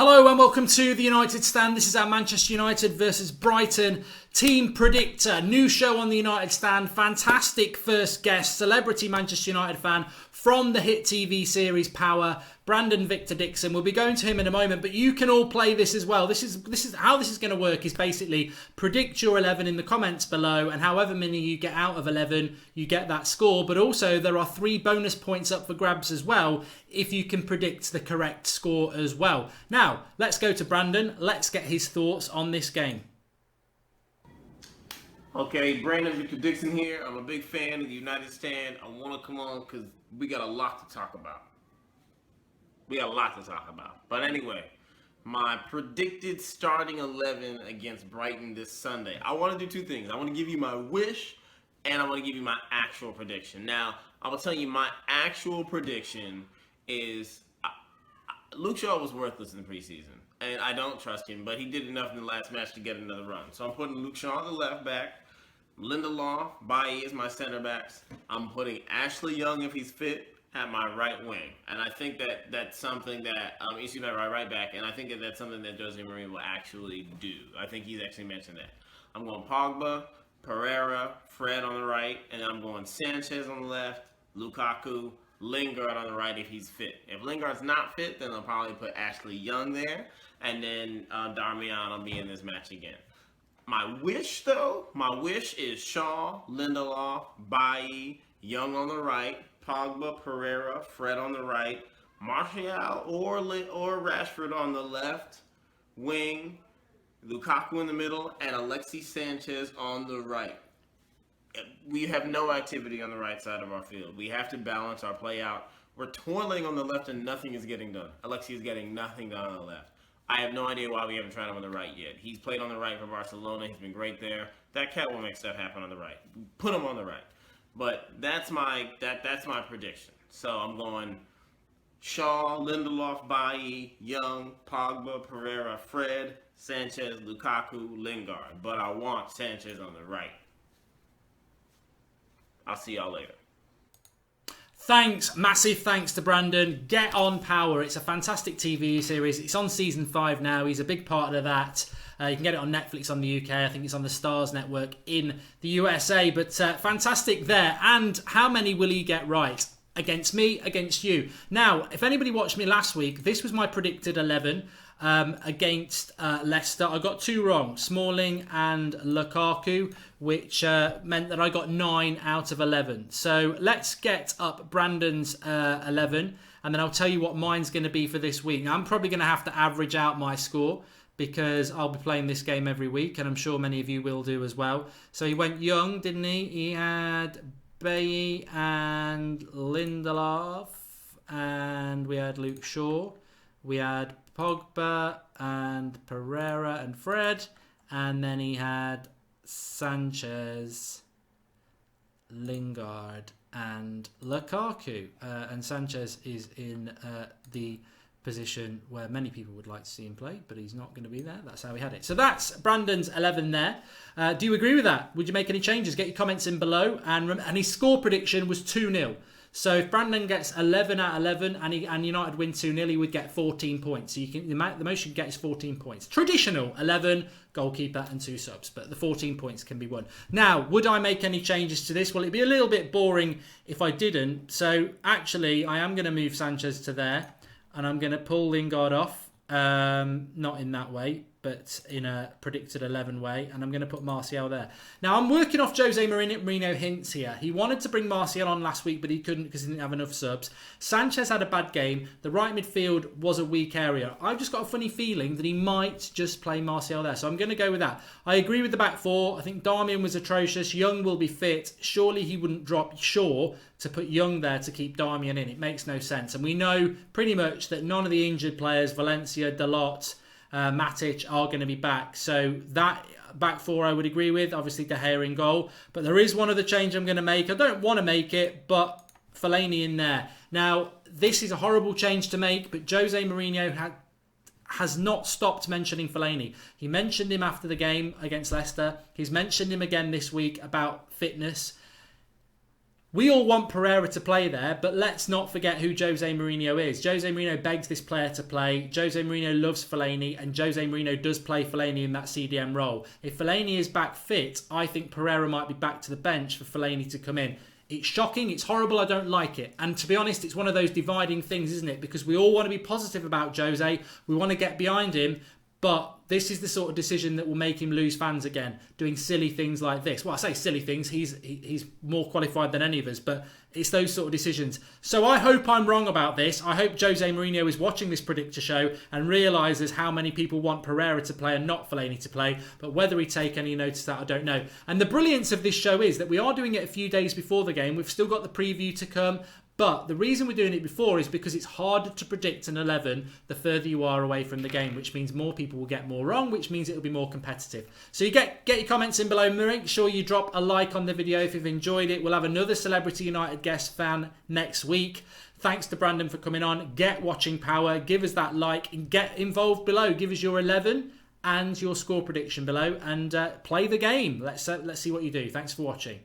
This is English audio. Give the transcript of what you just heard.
Hello and welcome to the United Stand. This is our Manchester United versus Brighton Team Predictor. New show on the United Stand. Fantastic first guest, celebrity Manchester United fan from the hit TV series Power, Brandon Victor Dixon. We'll be going to him in a moment, but you can all play this as well. This is how this is going to work, is basically predict your 11 in the comments below, and however many you get out of 11, you get that score. But also there are 3 bonus points up for grabs as well if you can predict the correct score as well. Now, let's go to Brandon. Let's get his thoughts on this game. Okay, Brandon Victor Dixon here. I'm a big fan of the United Stand. I want to come on because we got a lot to talk about. But anyway, my predicted starting 11 against Brighton this Sunday. I want to do 2 things. I want to give you my wish, and I want to give you my actual prediction. Now, I will tell you my actual prediction is Luke Shaw was worthless in the preseason, and I don't trust him, but he did enough in the last match to get another run. So I'm putting Luke Shaw on the left back, Lindelof, Bailly is my center backs. I'm putting Ashley Young, if he's fit, at my right wing. And I think that that's something that, he's my right back, and I think that that's something that Jose Mourinho will actually do. I think he's actually mentioned that. I'm going Pogba, Pereira, Fred on the right, and I'm going Sanchez on the left, Lukaku, Lingard on the right if he's fit. If Lingard's not fit, then I'll probably put Ashley Young there, and then Darmian will be in this match again. My wish is Shaw, Lindelof, Bailly, Young on the right, Pogba, Pereira, Fred on the right, Martial or Rashford on the left wing, Lukaku in the middle, and Alexis Sanchez on the right. We have no activity on the right side of our field. We have to balance our play out. We're toiling on the left and nothing is getting done. Alexis is getting nothing done on the left. I have no idea why we haven't tried him on the right yet. He's played on the right for Barcelona. He's been great there. That cat will make stuff happen on the right. Put him on the right. But that's my prediction. So I'm going Shaw, Lindelof, Bailly, Young, Pogba, Pereira, Fred, Sanchez, Lukaku, Lingard. But I want Sanchez on the right. I'll see y'all later. Thanks, massive thanks to Brandon. Get on Power. It's a fantastic TV series. It's on season 5 now. He's a big part of that. You can get it on Netflix on the UK. I think it's on the Stars Network in the USA. But fantastic there. And how many will he get right? Against me, against you. Now, if anybody watched me last week, this was my predicted 11 against Leicester. I got 2 wrong, Smalling and Lukaku, which meant that I got 9 out of 11. So let's get up Brandon's 11, and then I'll tell you what mine's going to be for this week. Now, I'm probably going to have to average out my score because I'll be playing this game every week, and I'm sure many of you will do as well. So he went Young, didn't he? He had Bailly and Lindelof, and we had Luke Shaw. We had Pogba and Pereira and Fred, and then he had Sanchez, Lingard and Lukaku. And Sanchez is in the position where many people would like to see him play, but he's not going to be there. That's how we had it. So that's Brandon's 11 there. Do you agree with that? Would you make any changes? Get your comments in below. And his score prediction was 2-0. So if Brandon gets 11 out of 11 and United win 2-0, he would get 14 points. So the most you can get is 14 points. Traditional 11, goalkeeper and 2 subs. But the 14 points can be won. Now, would I make any changes to this? Well, it'd be a little bit boring if I didn't. So actually, I am going to move Sanchez to there. And I'm going to pull Lingard off. Not in that way, but in a predicted 11 way. And I'm going to put Martial there. Now, I'm working off Jose Mourinho hints here. He wanted to bring Martial on last week, but he couldn't because he didn't have enough subs. Sanchez had a bad game. The right midfield was a weak area. I've just got a funny feeling that he might just play Martial there. So I'm going to go with that. I agree with the back 4. I think Darmian was atrocious. Young will be fit. Surely he wouldn't drop Shaw to put Young there to keep Darmian in. It makes no sense. And we know pretty much that none of the injured players, Valencia, Dalot, Matic, are going to be back. So that back 4 I would agree with. Obviously De Gea in goal. But there is one other change I'm going to make. I don't want to make it, but Fellaini in there. Now, this is a horrible change to make, but Jose Mourinho has not stopped mentioning Fellaini. He mentioned him after the game against Leicester. He's mentioned him again this week about fitness. We all want Pereira to play there, but let's not forget who Jose Mourinho is. Jose Mourinho begs this player to play. Jose Mourinho loves Fellaini, and Jose Mourinho does play Fellaini in that CDM role. If Fellaini is back fit, I think Pereira might be back to the bench for Fellaini to come in. It's shocking, it's horrible, I don't like it. And to be honest, it's one of those dividing things, isn't it? Because we all want to be positive about Jose, we want to get behind him, but this is the sort of decision that will make him lose fans again, doing silly things like this. Well, I say silly things, he's more qualified than any of us, but it's those sort of decisions. So I hope I'm wrong about this. I hope Jose Mourinho is watching this predictor show and realises how many people want Pereira to play and not Fellaini to play, but whether he take any notice of that, I don't know. And the brilliance of this show is that we are doing it a few days before the game. We've still got the preview to come. But the reason we're doing it before is because it's harder to predict an 11 the further you are away from the game, which means more people will get more wrong, which means it'll be more competitive. So you get your comments in below. Make sure you drop a like on the video if you've enjoyed it. We'll have another Celebrity United guest fan next week. Thanks to Brandon for coming on. Get watching power. Give us that like and get involved below. Give us your 11 and your score prediction below and play the game. Let's see what you do. Thanks for watching.